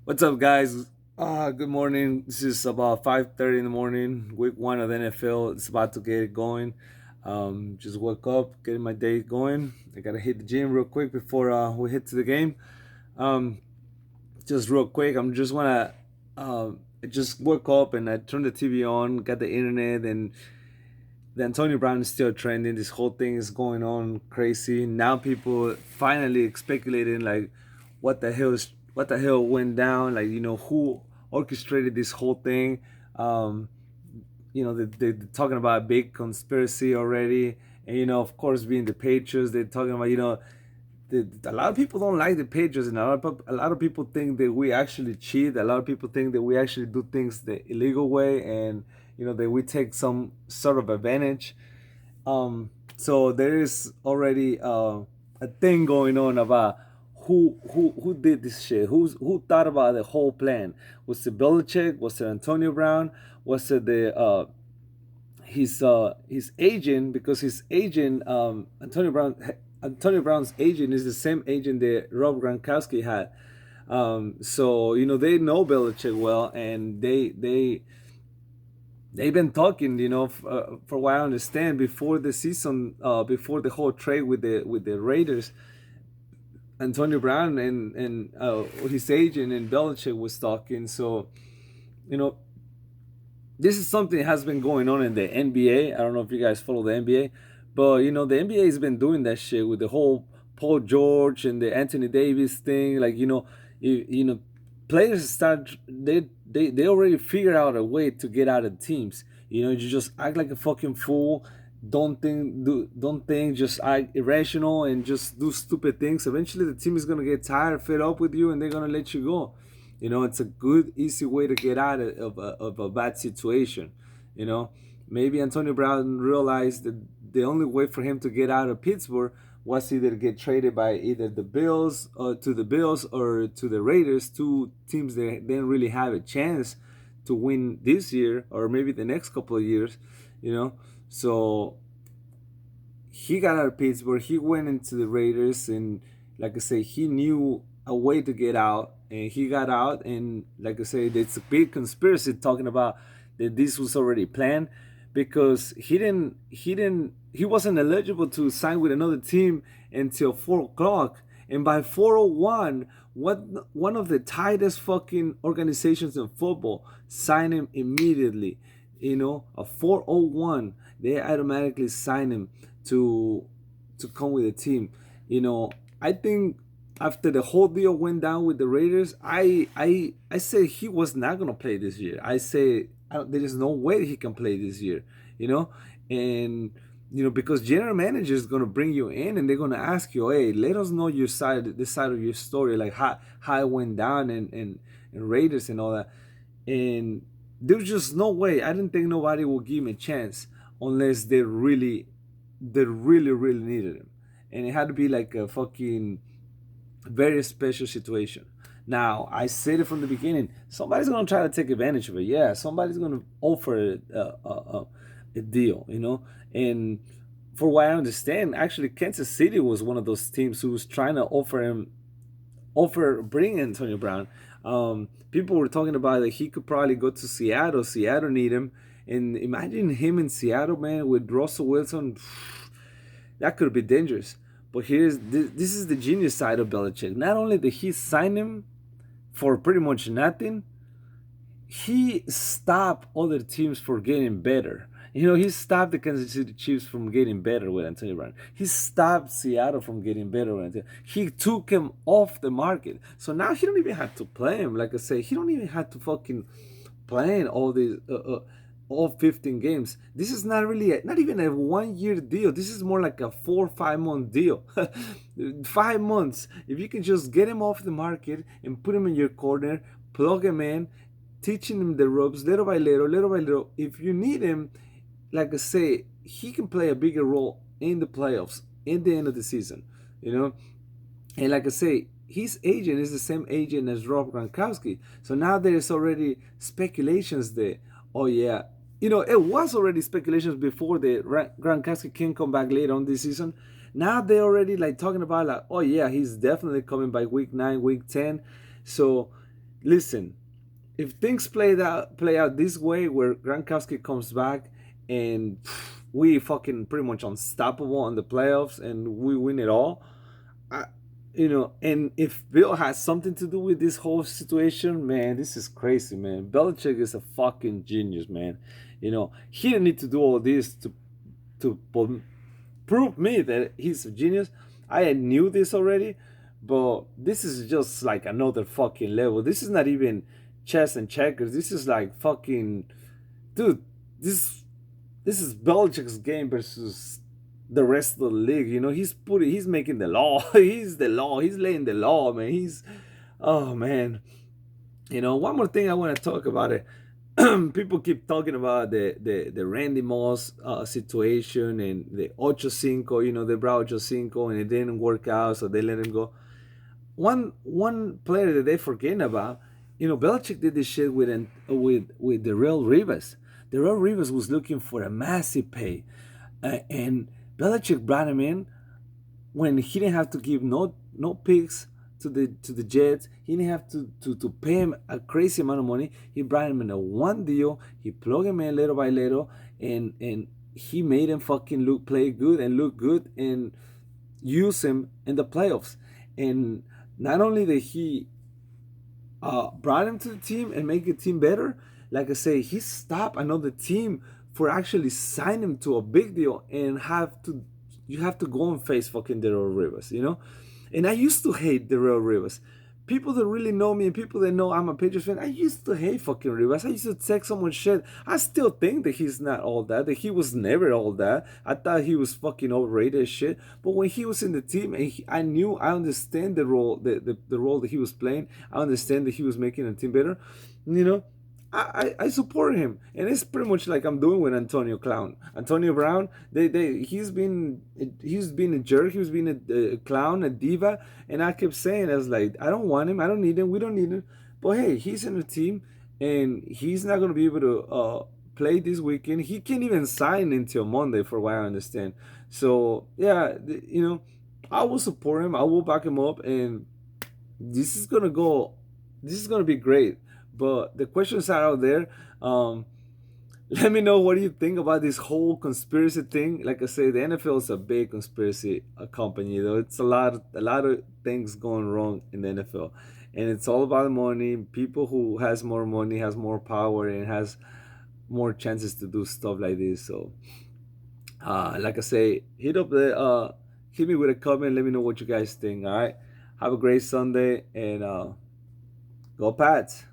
What's up, guys? Good morning. This is about 5:30 in the morning. Week one of the NFL. It's about to get going. Just woke up, getting my day going. I gotta hit the gym real quick before we hit to the game. Um, just real quick, I just woke up and I turned the TV on, got the internet, and the Antonio Brown is still trending. This whole thing is going on crazy. Now people finally speculating like what the hell went down, like who orchestrated this whole thing. Um they're talking about a big conspiracy already, and of course, being the Patriots, they're talking about a lot of people don't like the Patriots, and a lot of people think that we actually cheat. A lot of people think that we actually do things the illegal way, and that we take some sort of advantage. So there is already a thing going on about who did this shit. Who thought about the whole plan? Was it Belichick? Was it Antonio Brown? Was it the his agent? Because his agent, Antonio Brown's agent is the same agent that Rob Gronkowski had. So they know Belichick well, and they've been talking, for what I understand, before the season, before the whole trade with the Raiders. Antonio Brown and his agent and Belichick was talking. So you know this is something that has been going on in the NBA. I don't know if you guys follow the NBA, but the NBA has been doing that shit with the whole Paul George and the Anthony Davis thing. Like players start they already figure out a way to get out of teams. You just act like a fucking fool. Don't think, just act irrational and just do stupid things. Eventually the team is gonna get tired, fed up with you, and they're gonna let you go. It's a good, easy way to get out of a bad situation. You know, maybe Antonio Brown realized that the only way for him to get out of Pittsburgh was either get traded by either the Bills or to the Bills or to the Raiders, two teams that didn't really have a chance to win this year or maybe the next couple of years. You know, so he got out of Pittsburgh. He went into the Raiders, and like I say, he knew a way to get out, and he got out. And like I say, it's a big conspiracy talking about that this was already planned, because he wasn't eligible to sign with another team until 4 o'clock, and by 4:01, one of the tightest fucking organizations in football signed him immediately. At 4:01, they automatically sign him to come with the team. I think after the whole deal went down with the Raiders, I say he was not gonna play this year. I say there is no way he can play this year. You know, and because general manager is gonna bring you in and they're gonna ask you, hey, let us know your side, the side of your story, like how it went down and Raiders and all that. And there's just no way. I didn't think nobody would give him a chance unless they really needed him, and it had to be like a fucking very special situation. Now, I said it from the beginning. Somebody's gonna try to take advantage of it. Yeah, somebody's gonna offer a deal. And for what I understand, actually, Kansas City was one of those teams who was trying to bring Antonio Brown. People were talking about that he could probably go to Seattle. Seattle need him, and imagine him in Seattle, man, with Russell Wilson. That could be dangerous. But this is the genius side of Belichick. Not only did he sign him for pretty much nothing, he stopped other teams from getting better. He stopped the Kansas City Chiefs from getting better with Antonio Brown. He stopped Seattle from getting better with Antonio. He took him off the market. So now he don't even have to play him. Like I say, he don't even have to fucking play in all these all 15 games. This is not really not even a 1 year deal. This is more like a 4 or 5 month deal. 5 months. If you can just get him off the market and put him in your corner, plug him in, teaching him the ropes little by little, little by little. If you need him, like I say, he can play a bigger role in the playoffs, in the end of the season. You know, and like I say, his agent is the same agent as Rob Gronkowski. So now there's already speculations there. Oh yeah, it was already speculations before the Gronkowski can come back later on this season. Now they're already like talking about like, oh yeah, he's definitely coming by week 9, week 10. So listen, if things play out this way, where Gronkowski comes back and we fucking pretty much unstoppable in the playoffs and we win it all, I, and if Bill has something to do with this whole situation, man, this is crazy, man. Belichick is a fucking genius, man. He didn't need to do all this to prove me that he's a genius. I knew this already, but this is just like another fucking level. This is not even chess and checkers. This is like fucking, dude. This this is Belichick's game versus the rest of the league. He's making the law. He's the law. He's laying the law, man. Oh man. One more thing I want to talk about it. People keep talking about the Randy Moss situation and the Ocho Cinco. They brought Ocho Cinco and it didn't work out, so they let him go. One player that they forgetting about, Belichick did this shit with the Real Rivas. The Real Rivas was looking for a massive pay, and Belichick brought him in when he didn't have to give no picks to the Jets. He didn't have to pay him a crazy amount of money. He brought him in a one deal. He plugged him in little by little, and he made him fucking play good and look good and use him in the playoffs. And not only did he brought him to the team and make the team better, like I say, he stopped another team for actually signing him to a big deal and you have to go and face fucking the Real Rivers. And I used to hate the Real Rivers. People that really know me and people that know I'm a Patriots fan, I used to hate fucking Rivers. I used to take so much shit. I still think that he's not all that he was never all that. I thought he was fucking overrated as shit. But when he was in the team, and I understand the role, the role that he was playing. I understand that he was making the team better. You know, I support him, and it's pretty much like I'm doing with Antonio Brown. He's been a jerk. He's been a clown, a diva, and I kept saying, I was like, I don't want him. I don't need him. We don't need him. But hey, he's in the team, and he's not gonna be able to play this weekend. He can't even sign until Monday, for what I understand. So yeah, I will support him. I will back him up, and this is gonna go. This is gonna be great. But the questions are out there. Let me know what do you think about this whole conspiracy thing. Like I say, the NFL is a big conspiracy company. Though it's a lot of things going wrong in the NFL, and it's all about money. People who has more money has more power and has more chances to do stuff like this. So, like I say, hit me with a comment. Let me know what you guys think. All right, have a great Sunday and go Pats.